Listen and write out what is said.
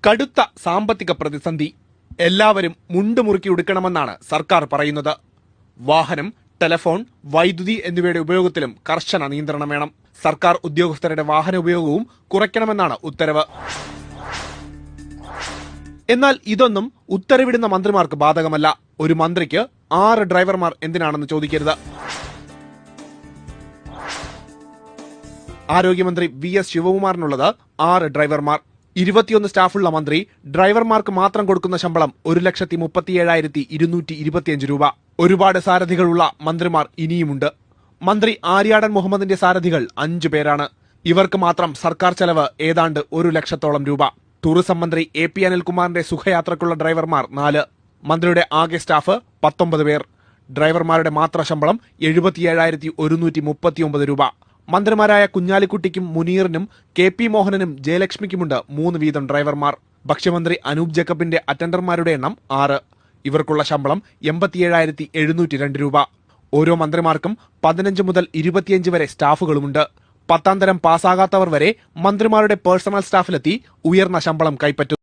കടുത്ത സാമ്പത്തിക പ്രതിസന്ധി. എല്ലാവരും മുണ്ടുമുറുക്കി ഉടുക്കണമെന്നാണ് സർക്കാർ പറയുന്നത്. വാഹനം, ടെലഫോൺ, വൈദ്യുതി എന്നിവയുടെ ഉപയോഗത്തിലും കർശന നിയന്ത്രണം വേണം. സർക്കാർ ഉദ്യോഗസ്ഥരുടെ വാഹന ഉപയോഗവും കുറയ്ക്കണമെന്നാണ് ഉത്തരവ്. എന്നാൽ ഇതൊന്നും ഉത്തരവിടുന്ന മന്ത്രിമാർക്ക് ബാധകമല്ല. ഒരു മന്ത്രിക്ക് 6 ഡ്രൈവർമാർ എന്തിനാണെന്ന് ചോദിക്കരുത്. ആരോഗ്യമന്ത്രി VS ശിവകുമാറിനുള്ളത് 6 ഡ്രൈവർമാർ. 21 സ്റ്റാഫുള്ള മന്ത്രി ഡ്രൈവർമാർക്ക് മാത്രം കൊടുക്കുന്ന ശമ്പളം 1,37,225 രൂപ. ഒരുപാട് സാരഥികളുള്ള മന്ത്രിമാർ ഇനിയുമുണ്ട്. മന്ത്രി ആര്യാടൻ മുഹമ്മദിന്റെ സാരഥികൾ 5 പേരാണ്. ഇവർക്ക് മാത്രം സർക്കാർ ചെലവ് ഏതാണ്ട് 1 ലക്ഷത്തോളം രൂപ. ടൂറിസം മന്ത്രി AP അനിൽകുമാറിന്റെ സുഖയാത്രയ്ക്കുള്ള ഡ്രൈവർമാർ 4. മന്ത്രിയുടെ ആകെ സ്റ്റാഫ് 19 പേർ. ഡ്രൈവർമാരുടെ മാത്രം ശമ്പളം 77,139 രൂപ. മന്ത്രിമാരായ കുഞ്ഞാലിക്കുട്ടിക്കും മുനീറിനും KP മോഹനനും ജയലക്ഷ്മിക്കുമുണ്ട് 3 വീതം ഡ്രൈവർമാർ. ഭക്ഷ്യമന്ത്രി അനൂപ് ജേക്കബിന്റെ അറ്റൻഡർമാരുടെ എണ്ണം 6. ഇവർക്കുള്ള ശമ്പളം 87,702 രൂപ. ഓരോ മന്ത്രിമാർക്കും 15 മുതൽ 25 വരെ സ്റ്റാഫുകളുമുണ്ട്. 10ാം തരം പാസ്സാകാത്തവർ വരെ മന്ത്രിമാരുടെ പേഴ്സണൽ സ്റ്റാഫിലെത്തി ഉയർന്ന ശമ്പളം കൈപ്പറ്റും.